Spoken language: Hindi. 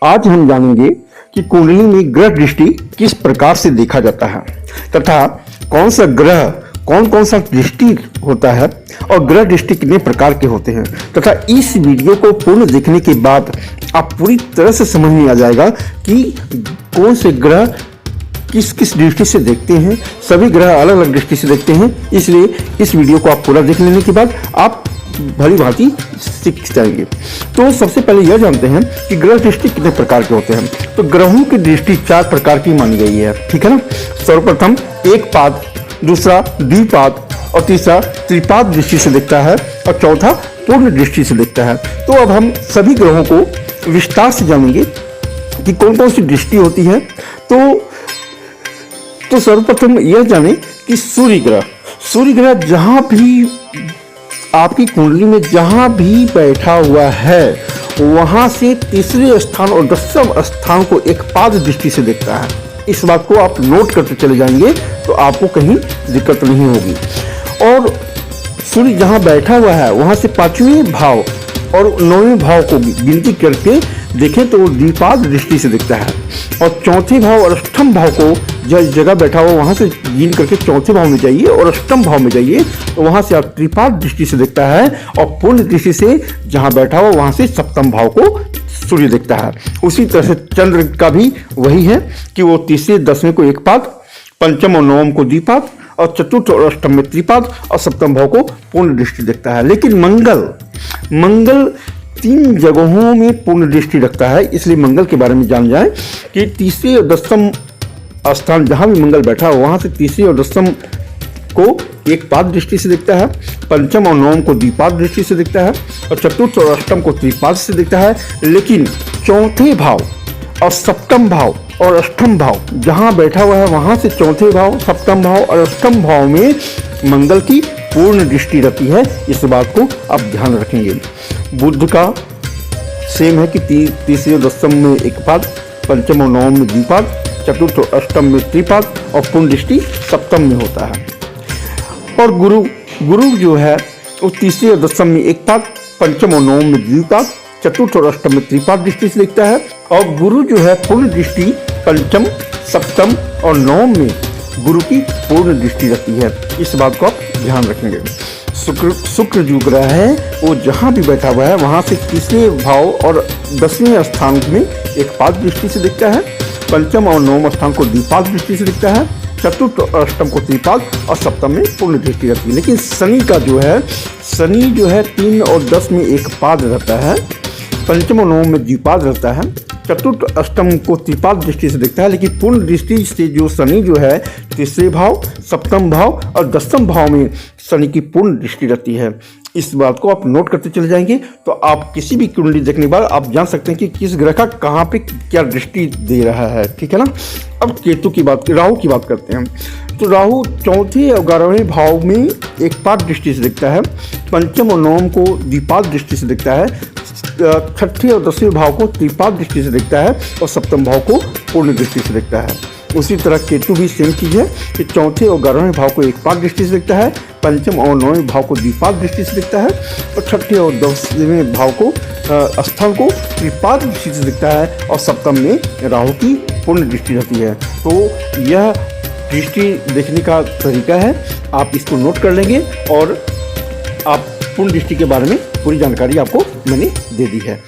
आज हम जानेंगे कि कुंडली में ग्रह दृष्टि किस प्रकार से देखा जाता है तथा कौन सा ग्रह कौन कौन सा दृष्टि होता है और ग्रह दृष्टि कितने प्रकार के होते हैं तथा इस वीडियो को पूर्ण देखने के बाद आप पूरी तरह से समझ में आ जाएगा कि कौन से ग्रह किस किस दृष्टि से देखते हैं। सभी ग्रह अलग अलग दृष्टि से देखते हैं, इसलिए इस वीडियो को आप पूरा देख लेने के बाद आप भली भांति सीख जाएंगे। तो सबसे पहले यह जानते हैं कि ग्रह दृष्टि कितने प्रकार के होते हैं। तो ग्रहों की दृष्टि 4 प्रकार की मानी गई है, ठीक है ना। सर्वप्रथम एक पाद, दूसरा द्विपाद और तीसरा त्रिपाद दृष्टि से देखता है और चौथा पूर्ण दृष्टि से देखता है। तो अब हम सभी ग्रहों को विस्तार से जानेंगे कि कौन कौन सी दृष्टि होती है। तो सर्वप्रथम यह जाने कि सूर्य ग्रह जहां भी आपकी कुंडली में जहां भी बैठा हुआ है वहां से तीसरे स्थान और 10वें स्थान को एक पाद दृष्टि से देखता है। इस बात को आप नोट करते चले जाएंगे तो आपको कहीं दिक्कत नहीं होगी। और सूर्य जहां बैठा हुआ है वहां से 5वें भाव और 9वें भाव को गिनती करके देखें तो वो द्विपाद दृष्टि से दिखता है। और चौथे भाव और अष्टम भाव को जिस जगह बैठा हुआ वहां से गिन करके चौथे भाव में जाइए और अष्टम भाव में जाइए तो वहां से आप त्रिपाद दृष्टि से दिखता है। और पूर्ण दृष्टि से जहां बैठा हुआ वहां से सप्तम भाव को सूर्य दिखता है। उसी तरह से चंद्र का भी वही है कि वो तीसरे 10वें को एक पाद, पंचम और नवम को द्विपाद और चतुर्थ और अष्टम में त्रिपाद और सप्तम भाव को पूर्ण दृष्टि दिखता है। लेकिन मंगल 3 जगहों में पूर्ण दृष्टि रखता है, इसलिए मंगल के बारे में जान जाए कि तीसरे और 10वें स्थान जहां भी मंगल बैठा हो वहां से तीसरे और 10वें को एक पाद दृष्टि से दिखता है, पंचम और नवम को द्विपाद दृष्टि से दिखता है और चतुर्थ और अष्टम को त्रिपाद से दिखता है। लेकिन चौथे भाव और सप्तम भाव और अष्टम भाव जहां बैठा हुआ है वहां से चौथे भाव, सप्तम भाव और अष्टम भाव में मंगल की पूर्ण दृष्टि रहती है। इस बात को आप ध्यान रखेंगे। बुध का सेम है कि तीसरे और 10वें में एक पाद, पंचम और नवम में द्विपाद, चतुर्थ और अष्टम में त्रिपाद और पूर्ण दृष्टि सप्तम में होता है। और गुरु जो है वो तीसरे और 10वें में एक पाद, पंचम और नवम में द्विपाद, चतुर्थ और अष्टम में त्रिपाद दृष्टि से दिखता है। और गुरु जो है पूर्ण दृष्टि पंचम, सप्तम और नवम में गुरु की पूर्ण दृष्टि रहती है। इस बात को आप ध्यान रखेंगे। शुक्र जो ग्रह है वो जहां भी बैठा हुआ है वहां से तीसरे भाव और 10वें स्थान में एक पाद दृष्टि से दिखता है, पंचम और नवम स्थान को द्विपाद दृष्टि से दिखता है, चतुर्थ और अष्टम को त्रिपाद और सप्तम में पूर्ण दृष्टि रहती है। लेकिन शनि जो है 3 और 10 में एक पाद रहता है, पंचम और नवम में द्विपाद रहता है, चतुर्थ अष्टम को त्रिपाद दृष्टि से दिखता है। लेकिन पूर्ण दृष्टि से जो शनि जो है तीसरे भाव, सप्तम भाव और 10वें भाव में शनि की पूर्ण दृष्टि रहती है। इस बात को आप नोट करते चले जाएंगे तो आप किसी भी कुंडली देखने के बाद आप जान सकते हैं कि किस ग्रह का कहाँ पे क्या दृष्टि दे रहा है, ठीक है ना। अब राहु की बात करते हैं। तो राहु चौथे और 11वें भाव में एक पाद दृष्टि से दिखता है, पंचम और नवम को द्विपाद दृष्टि से दिखता है, छठे और 10वें भाव को त्रिपाद दृष्टि से दिखता है और सप्तम भाव को पूर्ण दृष्टि से दिखता है। उसी तरह केतु भी सेम चीज़ है कि चौथे और 11वें भाव को एक पाद दृष्टि से दिखता है, पंचम और 9वें भाव को द्विपाद दृष्टि से दिखता है और छठे और 10वें भाव को स्थान को त्रिपाद दृष्टि से दिखता है और सप्तम में राहु की पूर्ण दृष्टि रहती है। तो यह दृष्टि देखने का तरीका है, आप इसको नोट कर लेंगे और आप पूर्ण दृष्टि के बारे में पूरी जानकारी आपको मैंने दे दी है।